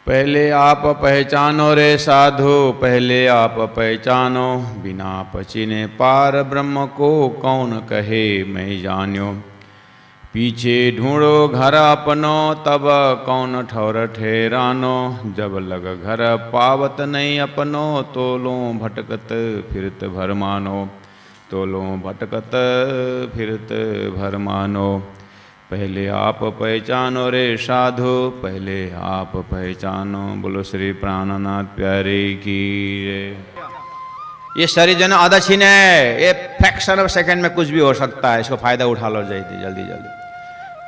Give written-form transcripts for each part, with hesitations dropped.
पहले आप पहचानो रे साधु, पहले आप पहचानो, बिना पचिने पार ब्रह्म को कौन कहे मैं जान्यो। पीछे ढूंढो घर अपनो, तब कौन ठौर ठहरानो, जब लग घर पावत नहीं अपनो, तोलो भटकत फिरत भर मानो, तोलो भटकत फिरत भर मानो। पहले आप पहचानो रे साधु, पहले आप पहचानो। बोलो श्री प्राणनाथ प्यारे की। ये शरीर जो है आधा छीन है, ये फ्रैक्शन ऑफ सेकंड में कुछ भी हो सकता है, इसको फायदा उठा लो जल्दी जल्दी जल्दी।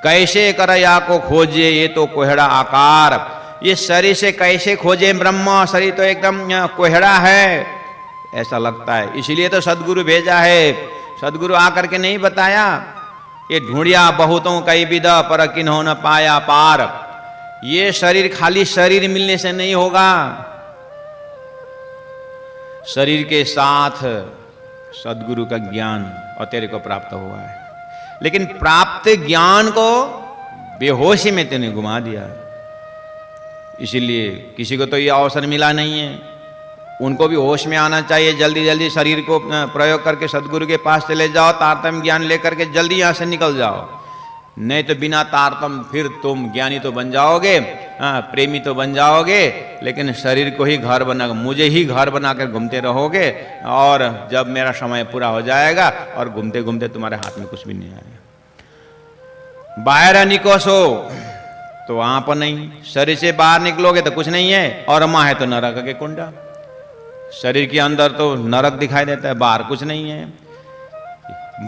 कैसे कर या को खोजे ये तो कोहड़ा आकार, ये शरीर से कैसे खोजे ब्रह्म, शरीर तो एकदम कोहड़ा है ऐसा लगता है। इसलिए तो सदगुरु भेजा है, सदगुरु आकर के नहीं बताया, ये ढूंढिया बहुतों कई विदा पर किन्हों न पाया पार। ये शरीर खाली शरीर मिलने से नहीं होगा, शरीर के साथ सदगुरु का ज्ञान और तेरे को प्राप्त हुआ है, लेकिन प्राप्त ज्ञान को बेहोशी में तूने घुमा दिया। इसीलिए किसी को तो ये अवसर मिला नहीं है, उनको भी होश में आना चाहिए। जल्दी जल्दी शरीर को प्रयोग करके सदगुरु के पास चले जाओ, तारतम्य ज्ञान लेकर के जल्दी यहाँ से निकल जाओ। नहीं तो बिना तारतम्य फिर तुम ज्ञानी तो बन जाओगे, प्रेमी तो बन जाओगे, लेकिन शरीर को ही घर बना, मुझे ही घर बना कर घूमते रहोगे। और जब मेरा समय पूरा हो जाएगा और घूमते घूमते तुम्हारे हाथ में कुछ भी नहीं आएगा। बाहर निकोसो तो वहां पर नहीं, शरीर से बाहर निकलोगे तो कुछ नहीं है, और माँ है तो नरक के कुंडा। शरीर के अंदर तो नरक दिखाई देता है, बाहर कुछ नहीं है।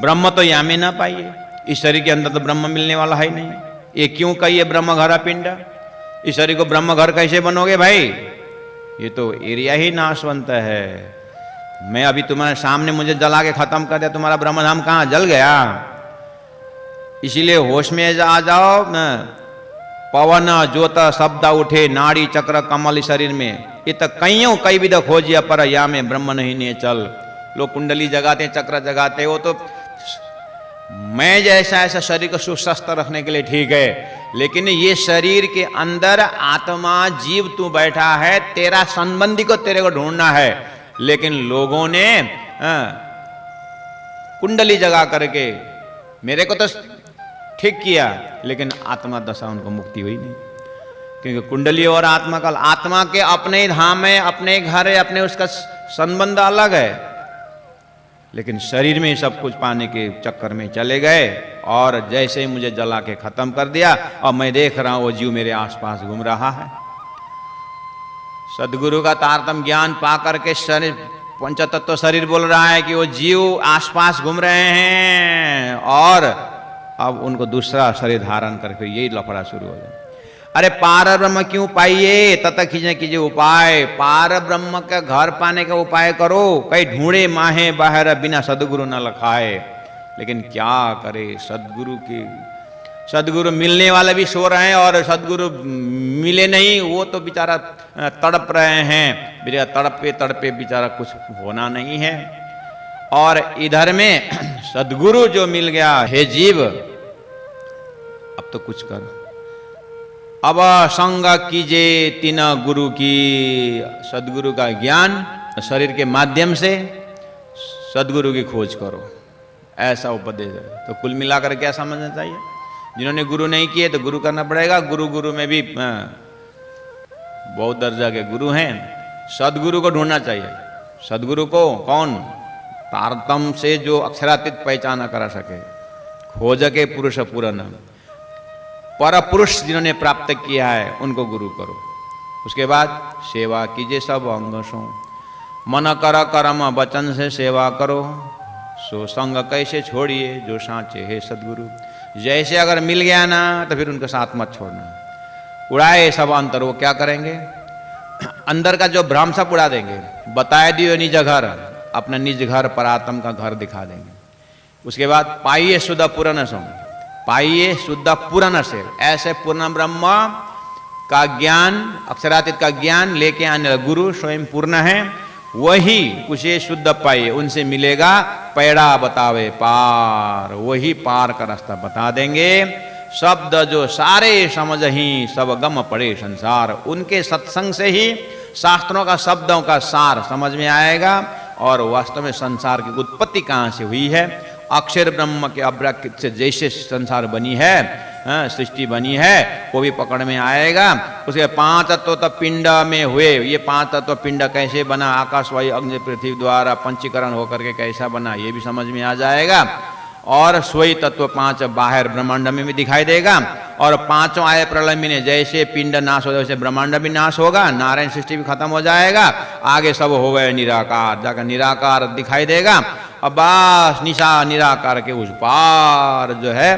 ब्रह्म तो यहाँ में ना पाइए, इस शरीर के अंदर तो ब्रह्म मिलने वाला है नहीं। ये क्यों कहिए ब्रह्म घर पिंड, इस शरीर को ब्रह्म घर कैसे बनोगे भाई, ये तो एरिया ही नाशवंत है। मैं अभी तुम्हारे सामने मुझे जला के खत्म कर दिया, तुम्हारा ब्रह्म धाम कहाँ जल गया। इसीलिए होश में आ जाओ न, पवन ज्योत शब्द उठे, नाड़ी चक्र कमल शरीर में, ये तो कईयों कई विध खोजिया पर या में ब्रह्म नहीं ने चल। लोग कुंडली जगाते चक्र जगाते, वो तो मैं जैसा ऐसा शरीर को सुस्वस्थ रखने के लिए ठीक है, लेकिन ये शरीर के अंदर आत्मा जीव तू बैठा है, तेरा संबंधी को तेरे को ढूंढना है। लेकिन लोगों ने कुंडली जगा करके मेरे को तो ठीक किया, लेकिन आत्मा दशा उनको मुक्ति हुई नहीं, क्योंकि कुंडली और आत्मा का, आत्मा के अपने धाम है, अपने घर है, अपने उसका संबंध अलग है, लेकिन शरीर में सब कुछ पाने के चक्कर में चले गए और जैसे ही मुझे जला के खत्म कर दिया, और मैं देख रहा हूं वो जीव मेरे आसपास घूम रहा है। सदगुरु का तारतम्य ज्ञान पा करके शरीर पंचतत्व शरीर बोल रहा है कि वो जीव आसपास घूम रहे हैं, और अब उनको दूसरा शरीर धारण करके यही लफड़ा शुरू हो जाए। अरे पार ब्रह्म क्यों पाइए, तत खींचने कीजिए उपाय, पार ब्रह्म का घर पाने का उपाय करो। कई ढूंढे माहे बाहर बिना सदगुरु न लखाए, लेकिन क्या करे, सदगुरु मिलने वाले भी सो रहे हैं और सदगुरु मिले नहीं, वो तो बेचारा तड़प रहे हैं, तड़पे तड़पे बेचारा कुछ होना नहीं है। और इधर में सदगुरु जो मिल गया, हे जीव अब तो कुछ कर, अब संग कीजिए तीन गुरु की, सदगुरु का ज्ञान शरीर के माध्यम से सदगुरु की खोज करो, ऐसा उपदेश है। तो कुल मिलाकर क्या समझना चाहिए, जिन्होंने गुरु नहीं किए तो गुरु करना पड़ेगा। गुरु में भी बहुत दर्जा के गुरु हैं, सदगुरु को ढूंढना चाहिए। सदगुरु को कौन, तारतम्य से जो अक्षरातीत पहचाना करा सके, खोज के पुरुष पूरन, पर पुरुष जिन्होंने प्राप्त किया है उनको गुरु करो। उसके बाद सेवा कीजिए सब अंगों, मन कर कर्म वचन से सेवा करो, सो संग कैसे छोड़िए जो सांचे है सदगुरु। जैसे अगर मिल गया ना तो फिर उनके साथ मत छोड़ना, उड़ाए सब अंतर। वो क्या करेंगे, अंदर का जो भ्रम सब उड़ा देंगे, बताए दियो निज घर, अपना निज घर पर आत्म का घर दिखा देंगे। उसके बाद पाइए शुद्ध पूर्ण सो, पाइए शुद्ध पूर्ण से, ऐसे पूर्ण ब्रह्म का ज्ञान, अक्षरातीत का ज्ञान लेके आने गुरु स्वयं पूर्ण है, वही उसे शुद्ध पाइए, उनसे मिलेगा पैड़ा बतावे पार, वही पार का रास्ता बता देंगे। शब्द जो सारे समझ ही सब गम पड़े संसार। उनके सत्संग से ही शास्त्रों का शब्दों का सार समझ में आएगा और वास्तव में संसार की उत्पत्ति कहाँ से हुई है, अक्षर ब्रह्म के अब्रक से जैसे संसार बनी है, सृष्टि बनी है, वो भी पकड़ में आएगा। उसके 5 तत्व तो पिंड में हुए, ये 5 तत्व पिंड कैसे बना, आकाश वायु अग्नि पृथ्वी द्वारा पंचीकरण होकर के कैसा बना, ये भी समझ में आ जाएगा। और सोई तत्व 5 बाहर ब्रह्मांड में भी दिखाई देगा। और 5 आए प्रलय में, जैसे पिंड नाश हो वैसे ब्रह्मांड भी नाश होगा, नारायण सृष्टि भी खत्म हो जाएगा, आगे सब हो गए निराकार, जाकर निराकार दिखाई देगा। अब बस निशा निराकार के उस पार जो है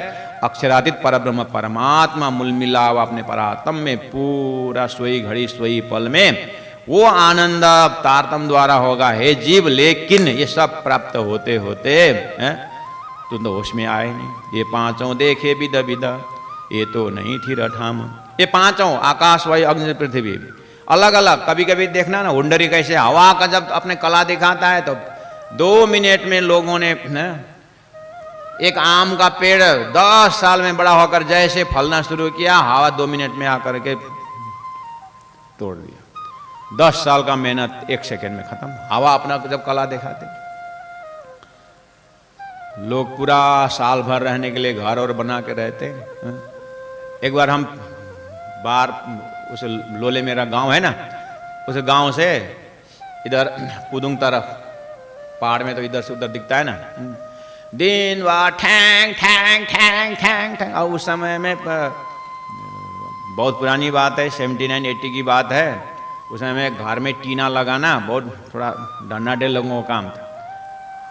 अक्षरातीत परब्रह्म परमात्मा मूल मिलावा अपने परात्म में पूरा सोई घड़ी सोई पल में वो आनंद तारतम द्वारा होगा हे जीव। लेकिन ये सब प्राप्त होते होते तुम तो होश में आए नहीं। ये 5 देखे विद विद, ये तो नहीं थी रठाम। ये 5 आकाश वायु अग्नि पृथ्वी अलग अलग। कभी कभी देखना ना हुंडरी कैसे हवा का जब अपने कला दिखाता है तो 2 मिनट में लोगों ने एक आम का पेड़ 10 साल में बड़ा होकर जैसे फलना शुरू किया, हवा 2 मिनट में आकर के तोड़ दिया। 10 साल का मेहनत 1 सेकंड में खत्म। हवा अपना जब कला दिखाते, लोग पूरा साल भर रहने के लिए घर और बना के रहते। एक बार हम बाहर उस लोले मेरा गांव है ना, उस गांव से इधर पुदुंग तरफ पहाड़ में तो इधर से उधर दिखता है ना, दिन भर ठैंग ठैंग ठैंग ठैंग ठैंग। और उस समय में बहुत पुरानी बात है, 79-80 की बात है। उस समय में घर में टीना लगाना बहुत थोड़ा डंडाडे लोगों का काम था।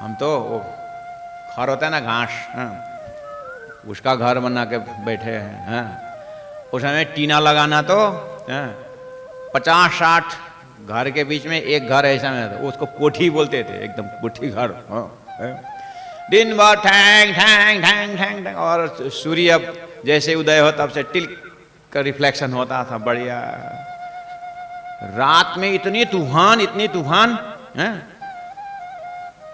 हम तो वो खर होता है ना घास, उसका घर बना के बैठे हैं। उस समय टीना लगाना तो 50-60 घर के बीच में एक घर ऐसा में, उसको कोठी बोलते थे, एकदम कोठी घर। दिन भर ठैंग ठैंग ठैंग ठैंग ठैंग। और सूर्य अब जैसे उदय हो तब से टिल्क का रिफ्लेक्शन होता था, बढ़िया। रात में इतनी तूफान है,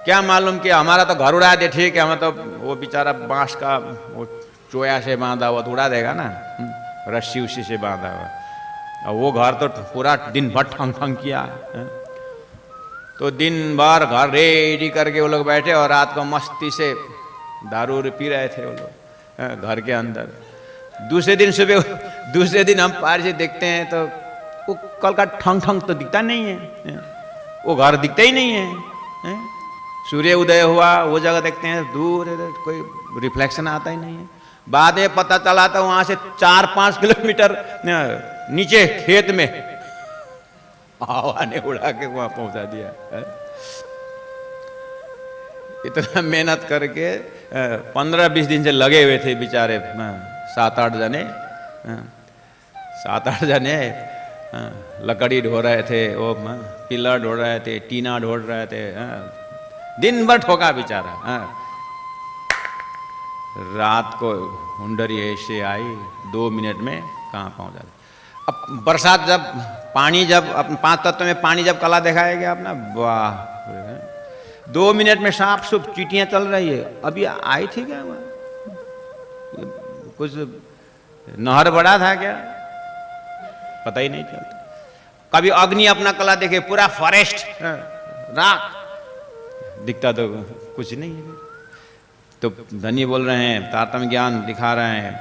क्या मालूम कि हमारा तो घर उड़ा दे, ठीक है, हमें तो वो बेचारा बांस का वो चोया से बांधा हुआ तो उड़ा देगा ना, रस्सी उसी से बांधा हुआ। और वो घर तो पूरा दिन भर ठंग ठंग किया है। तो दिन भर घर रेडी करके वो लोग बैठे और रात को मस्ती से दारू पी रहे थे वो लोग घर के अंदर। दूसरे दिन हम पार से देखते हैं तो वो कल का ठंग ठंग तो दिखता नहीं है, वो घर दिखता ही नहीं है। सूर्य उदय हुआ वो जगह देखते हैं दूर कोई रिफ्लेक्शन आता ही नहीं है। बाद में पता चला था वहां से 4-5 किलोमीटर नीचे खेत में हवा ने उड़ा के वहां पहुंचा दिया। इतना मेहनत करके 15-20 दिन से लगे हुए थे बेचारे 7-8 जने लकड़ी ढो रहे थे, वो पिलर ढो रहे थे, टीना ढो रहे थे, दिन भर ठोका बेचारा। रात को हुंडरी ऐसे आई 2 मिनट में कहाँ पहुंचा। अब बरसात जब पानी जब 5 तत्व में पानी जब कला दिखाया गया अपना, वाह 2 मिनट में साफ सुफ चींटियां चल रही है। अभी आई थी क्या वहां, कुछ नहर बड़ा था क्या, पता ही नहीं चलता। कभी अग्नि अपना कला देखे, पूरा फॉरेस्ट राख दिखता तो कुछ नहीं है। तो धनी बोल रहे हैं, तारतम्य ज्ञान दिखा रहे हैं,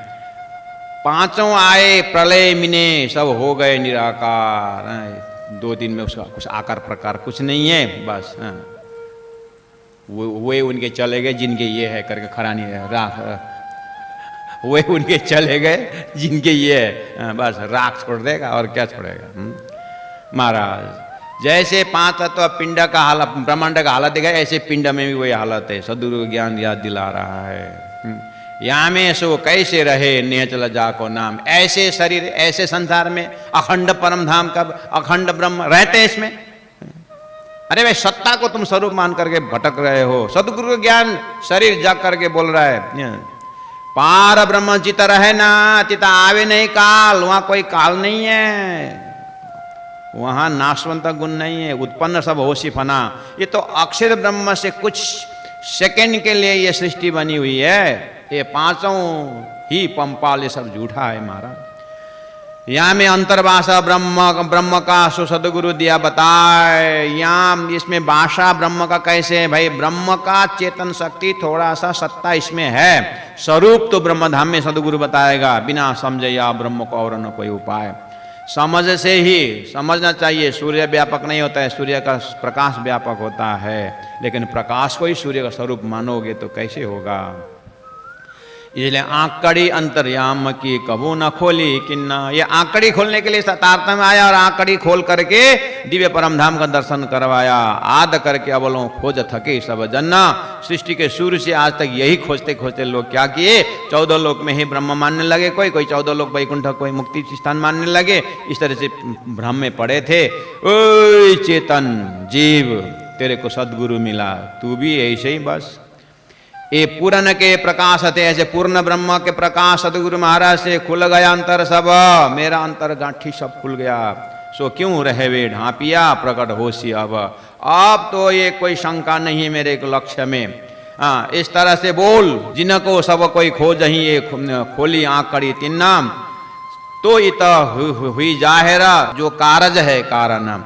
5 आए प्रलय मिने सब हो गए निराकार। 2 दिन में उसका कुछ आकार प्रकार कुछ नहीं है, बस वे उनके चले गए जिनके ये है करके खड़ा नहीं है, राख वे उनके चले गए जिनके ये है, बस राख छोड़ देगा और क्या छोड़ेगा। महाराज जैसे 5 तत्व पिंड का हालत, ब्रह्मांड का हालत दिखाया, ऐसे पिंड में भी वही हालत है। सदगुरु ज्ञान याद दिला रहा है। या में सो कैसे रहे नेह चला जाको नाम। ऐसे शरीर ऐसे संसार में अखंड परम धाम का अखंड ब्रह्म रहते हैं इसमें। अरे भाई सत्ता को तुम स्वरूप मान करके भटक रहे हो। सदगुरु ज्ञान शरीर जाग करके बोल रहा है, पार ब्रह्म चित रहे ना चिता आवे नहीं काल। वहां कोई काल नहीं है, वहां नाशवंत गुण नहीं है, उत्पन्न सब होशी फना। ये तो अक्षर ब्रह्म से कुछ सेकंड के लिए ये सृष्टि बनी हुई है। ये 5 ही पंपाल, ये सब झूठा है महाराज। यहाँ में अंतर्भाषा ब्रह्म का सो सदगुरु दिया बताए। यहाँ इसमें भाषा ब्रह्म का कैसे है भाई? ब्रह्म का चेतन शक्ति थोड़ा सा सत्ता इसमें है, स्वरूप तो ब्रह्मधाम में सदगुरु बताएगा। बिना समझे या ब्रह्म को और न कोई उपाय। समझ से ही समझना चाहिए। सूर्य व्यापक नहीं होता है, सूर्य का प्रकाश व्यापक होता है, लेकिन प्रकाश को ही सूर्य का स्वरूप मानोगे तो कैसे होगा? इसलिए आंकड़ी अंतर्याम की कबू न खोली किन्ना। ये आंकड़ी खोलने के लिए तारतम्य आया और आंकड़ी खोल करके दिव्य परमधाम का दर्शन करवाया। आद करके अवलों खोज थके सब जन्ना। सृष्टि के शुरू से आज तक यही खोजते खोजते लोग क्या किए? 14 लोक में ही ब्रह्म मानने लगे, कोई 14 लोक वैकुंठ, कोई मुक्ति स्थान मानने लगे। इस तरह से भ्रम में पड़े थे। ओए चेतन जीव, तेरे को सदगुरु मिला, तू भी ऐसे ही बस। ये पूर्ण के प्रकाश थे, ऐसे पूर्ण ब्रह्म के प्रकाश सदगुरु महाराज से खुल गया अंतर सब। मेरा अंतर गांठी सब खुल गया। सो क्यों रहे वे ढांपिया प्रकट होशी अब तो ये कोई शंका नहीं है मेरे लक्ष्य में। इस तरह से बोल जिनको सब कोई खोज ही ये खोली आंकड़ी तिन्ना। तो इत हुई जाहिरा जो कारज है कारण।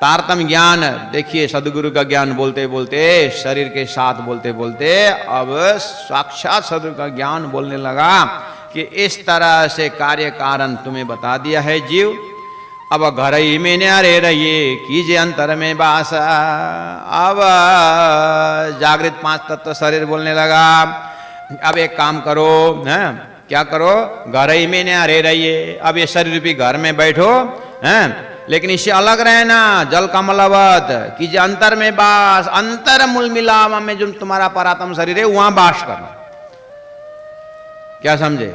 तारतम ज्ञान देखिए, सदगुरु का ज्ञान बोलते बोलते, शरीर के साथ बोलते बोलते अब साक्षात सदगुरु का ज्ञान बोलने लगा कि इस तरह से कार्य कारण तुम्हें बता दिया है जीव। अब घर ही में न्यारे रहिए कीजिए अंतर में वास। अब जागृत 5 तत्व शरीर बोलने लगा। अब एक काम करो, है क्या करो? घर ही में न्यारे रहिए। अब ये शरीर रूपी घर में बैठो, हैं, लेकिन इससे अलग रहना। जल कमलवत कीजिए अंतर में बास। अंतर मूल मिलावा में जो तुम्हारा परात्म शरीर है वहां बास करना। क्या समझे?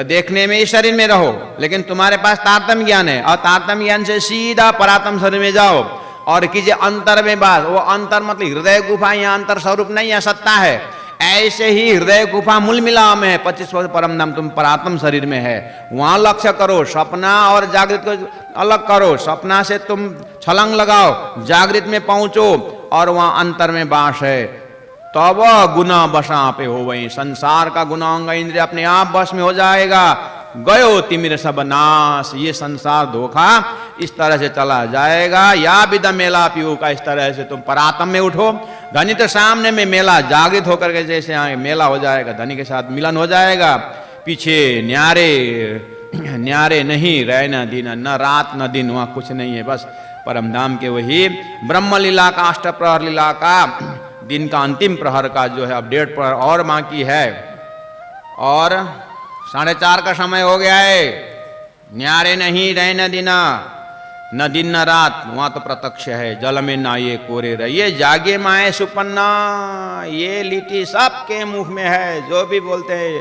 देखने में इस शरीर में रहो, लेकिन तुम्हारे पास तारतम ज्ञान है और तारतम ज्ञान से सीधा परात्म शरीर में जाओ और कीजिए अंतर में बास। वो अंतर मतलब हृदय गुफा, यहाँ अंतर स्वरूप नहीं है, सत्ता है। ऐसे ही हृदय गुफा मूल मिलाव में है। 25 वर्ष परम नाम तुम परात्म शरीर में है, वहां लक्ष्य करो। सपना और जागृत को अलग करो। सपना से तुम छलांग लगाओ, जागृत में पहुंचो और वहां अंतर में बास है। तब गुना बसा पे हो वही। संसार का गुनांग इंद्रिय अपने आप बस में हो जाएगा। गयो तिमिर सब नाश। ये संसार धोखा इस तरह से चला जाएगा। या विदा मेला पीऊ का, इस तरह से तुम परात्म में उठो। धनी तो सामने में मेला जागृत होकर के जैसे यहाँ मेला हो जाएगा, धनी के साथ मिलन हो जाएगा। पीछे न्यारे न्यारे नहीं रहना दिन, न रात न दिन, वहाँ कुछ नहीं है, बस परम धाम के वही ब्रह्म लीला का, अष्टप्रहर लीला का दिन का अंतिम प्रहर का जो है अब 1.5 प्रहर और बाकी है और 4:30 का समय हो गया है। न्यारे नहीं रहना दिना, न दिन न रात, वहां तो प्रत्यक्ष है। जल में ना ये कोरे रहिए जागे माए सुपन्ना। ये लिटी सबके मुख में है, जो भी बोलते हैं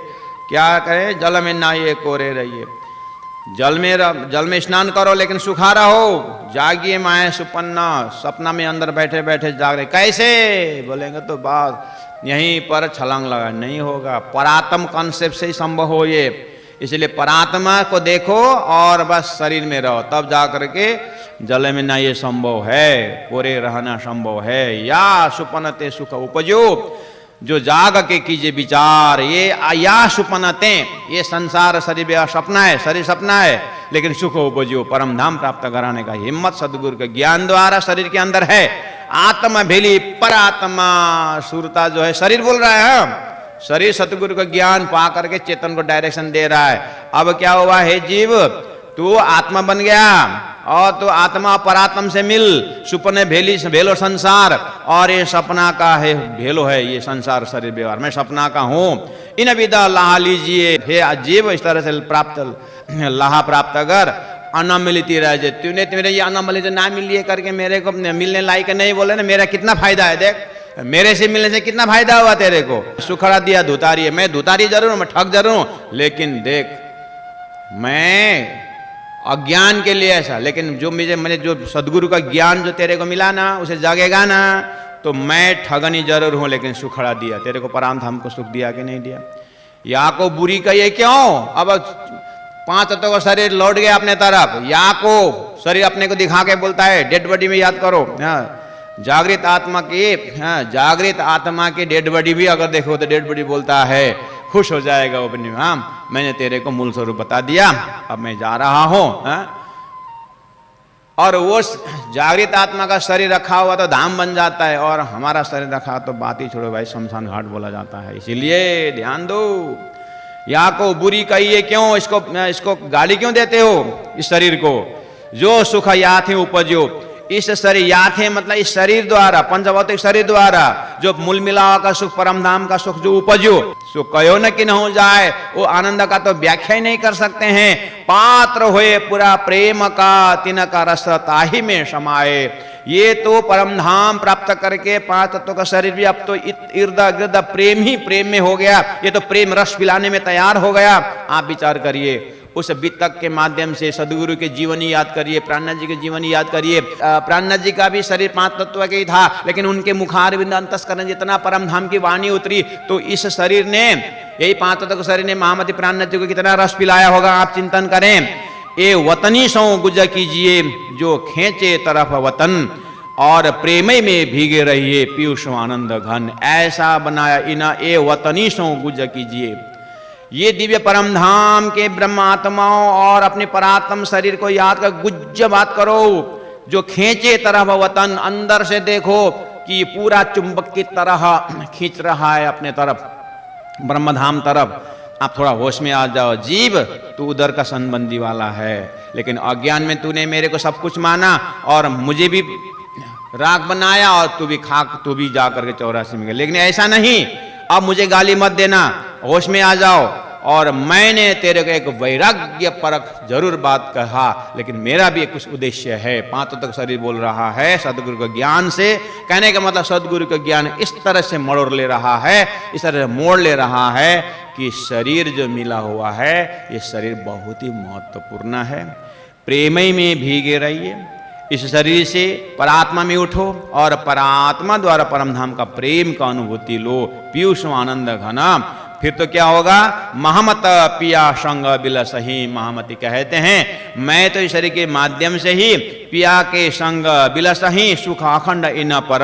क्या करें? जल में ना ये कोरे रहिए। जल में स्नान करो लेकिन सुखा रहो। जागिए माए सुपन्ना। सपना में अंदर बैठे बैठे जाग रहे। कैसे बोलेंगे तो बात यहीं पर छलांग लगा नहीं होगा। परात्म कॉन्सेप्ट से ही संभव हो ये। इसलिए परात्मा को देखो और बस शरीर में रहो, तब जा करके जल में ना ये संभव है, कोरे रहना संभव है। या सुपनते सुख उपजो, जो जाग के कीजिए विचार। ये या सुपनते, ये संसार शरीर सपना है, शरीर सपना है, लेकिन सुख उपजो, परम धाम प्राप्त कराने का हिम्मत सदगुरु के ज्ञान द्वारा शरीर के अंदर है। आत्मा भेली परात्मा। सुरता जो है शरीर बोल रहा है, शरीर सतगुरु का ज्ञान पा करके चेतन को डायरेक्शन दे रहा है। अब क्या हुआ है जीव, तू आत्मा बन गया और तू आत्मा परात्म से मिल। सुपने भेली भेलो संसार और ये सपना का है भेलो है ये संसार शरीर व्यवहार। मैं सपना का हूँ। इन विदा लाहा लीजिए हे जीव, इस तरह से प्राप्त लाहा प्राप्त अगर अन्न मिलती रह जाए। तूने मेरे ये अन्न मिले जो ना मिलिए करके मेरे को मिलने लायक नहीं बोले ना, मेरा कितना फायदा है। देख मेरे से मिलने से कितना फायदा हुआ तेरे को। सुखड़ा दिया धुतारी है, मैं धुतारी जरूर हूं, मैं ठग जरूर हूं, लेकिन देख मैं अज्ञान के लिए ऐसा, लेकिन जो मैंने जो सदगुरु का ज्ञान जो तेरे को मिला ना, उसे जागेगा ना तो मैं ठगनी जरूर हूं, लेकिन सुखड़ा दिया तेरे को। परांत हमको सुख दिया कि नहीं दिया? या को बुरी कहिए क्यों? अब 5 तत्वों का शरीर लौट गया अपने तरफ। या को शरीर अपने को दिखा के बोलता है डेड बॉडी में याद करो। जागृत आत्मा की, जागृत आत्मा की डेड बॉडी भी अगर देखो तो डेड बॉडी बोलता है खुश हो जाएगा वो अपने, हाँ मैंने तेरे को मूल स्वरूप बता दिया, अब मैं जा रहा हूं। और वो जागृत आत्मा का शरीर रखा हुआ तो धाम बन जाता है, और हमारा शरीर रखा तो बात ही छोड़ो भाई, शमशान घाट बोला जाता है। इसीलिए ध्यान दो, यहाँ को बुरी कहिए क्यों, इसको गाली क्यों देते हो इस शरीर को? जो सुख याथे उपजो, इस शरीर याथे मतलब इस शरीर द्वारा, पंचभौतिक शरीर द्वारा जो मूल मिलावा का सुख, परम धाम का सुख जो उपजो, सो कहो न कि न हो जाए, वो आनंद का तो व्याख्या ही नहीं कर सकते हैं। पात्र होए पूरा प्रेम का, तिनका रस ताही में समाये। ये तो परम धाम प्राप्त करके 5 तत्वों का शरीर भी अब तो इर्द गिर्द प्रेम ही प्रेम में हो गया, ये तो प्रेम रस पिलाने में तैयार हो गया। आप विचार करिए, उस वितक के माध्यम से सदगुरु के जीवनी याद करिए, प्राणनाथ जी के जीवनी याद करिए। प्राणनाथ जी का भी शरीर 5 तत्व के ही था, लेकिन उनके मुखारविंद अंतस्करण जितना परम धाम की वाणी उतरी, तो इस शरीर ने, यही 5 तत्व के शरीर ने महामति प्राणनाथ जी को कितना रस पिलाया होगा, आप चिंतन करें। ए वतनी सो गुज कीजिए, जो खेचे तरफ वतन, और प्रेमय में भीगे रहिए पीयूष आनंद घन। ऐसा बनाया इना, ए वतनी सो गुज कीजिए। ये दिव्य परम धाम के ब्रह्म आत्माओं और अपने परात्म शरीर को याद कर गुज्ज बात करो, जो खेचे तरफ वतन, अंदर से देखो कि पूरा चुंबक की तरह खींच रहा है अपने तरफ, ब्रह्मधाम तरफ। आप थोड़ा होश में आ जाओ, जीव तू उधर का संबंधी वाला है, लेकिन अज्ञान में तूने मेरे को सब कुछ माना और मुझे भी राख बनाया, और तू भी खाक, तू भी जा करके 84 में गया। लेकिन ऐसा नहीं, अब मुझे गाली मत देना, होश में आ जाओ। और मैंने तेरे को एक वैराग्य परक जरूर बात कहा, लेकिन मेरा भी एक कुछ उद्देश्य है। 5 तक शरीर बोल रहा है सदगुरु के ज्ञान से, कहने का मतलब सदगुरु का ज्ञान इस तरह से मोड़ ले रहा है, इस तरह से मोड़ ले रहा है कि शरीर जो मिला हुआ है, ये शरीर बहुत ही महत्वपूर्ण है। प्रेमय में भीगे रहिए, इस शरीर से परात्मा में उठो और परात्मा द्वारा परम धाम का प्रेम का अनुभूति लो, पीयूष आनंद घना। फिर तो क्या होगा, महामत पिया संग बिलसही। महामति कहते हैं, मैं तो इस शरीर के माध्यम से ही पिया के संग बिलसही, सुख अखंड इन पर,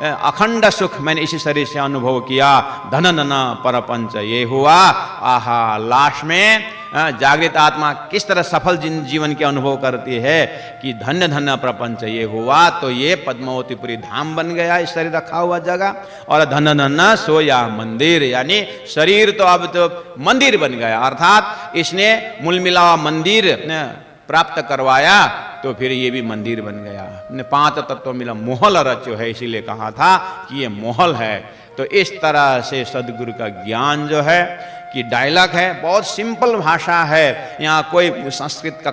अखंड सुख मैंने इसी शरीर से अनुभव किया। धन धन परपंच ये हुआ। आहा, लाश में जागृत आत्मा किस तरह सफल जीवन के अनुभव करती है कि धन्य धन्य प्रपंच ये हुआ, तो ये पद्मावतीपुरी धाम बन गया इस शरीर रखा हुआ जगह, और धन धन्य सोया मंदिर, यानी शरीर तो अब तो मंदिर बन गया, अर्थात इसने मूल मिलावा मंदिर प्राप्त करवाया, तो फिर ये भी मंदिर बन गया। 5 तत्व मिला मोहल रचो है, इसीलिए कहा था कि ये मोहल है। तो इस तरह से सदगुरु का ज्ञान जो है कि डायलॉग है, बहुत सिंपल भाषा है, यहाँ कोई संस्कृत का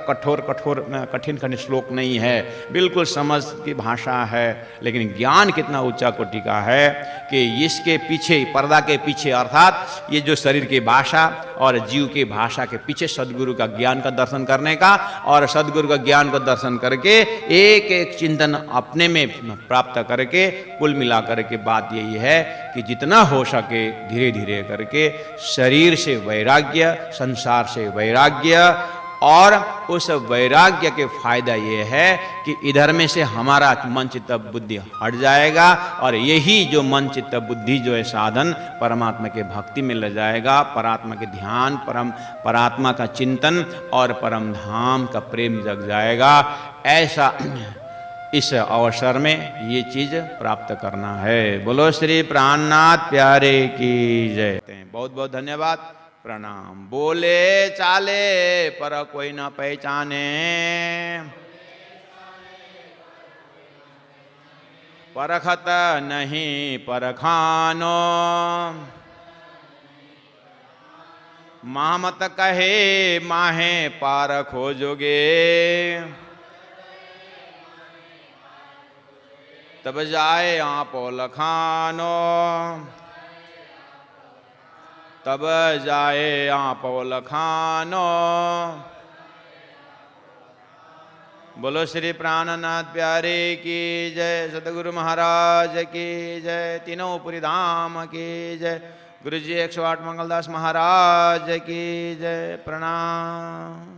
कठिन श्लोक नहीं है, बिल्कुल समझ की भाषा है। लेकिन ज्ञान कितना ऊंचा कोटि का है कि इसके पीछे, पर्दा के पीछे, अर्थात ये जो शरीर की भाषा और जीव की भाषा के पीछे सदगुरु का ज्ञान का दर्शन करने का, और सदगुरु का ज्ञान का दर्शन करके एक एक चिंतन अपने में प्राप्त करके कुल मिला करके बात यही है कि जितना हो सके धीरे धीरे करके शरीर से वैराग्य, संसार से वैराग्य, और उस वैराग्य के फायदा ये है कि इधर में से हमारा मन चित्त बुद्धि हट जाएगा, और यही जो मन चित्त बुद्धि जो है साधन परमात्मा के भक्ति में ले जाएगा, परात्मा के ध्यान, परात्मा का चिंतन और परम धाम का प्रेम जग जाएगा। ऐसा इस अवसर में ये चीज प्राप्त करना है। बोलो श्री प्राणनाथ प्यारे की जय। बहुत बहुत धन्यवाद, प्रणाम। बोले चाले पर कोई न पहचाने, परखत नहीं परखानो, महामत कहे माहे पार खोजोगे, तब जाए आप लखानो, तब जाए आप लखानो। बोलो श्री प्राणनाथ प्यारे की जय, सतगुरु महाराज की जय, तीनों पुरी धाम की जय, गुरु जी 108 मंगलदास महाराज की जय। प्रणाम।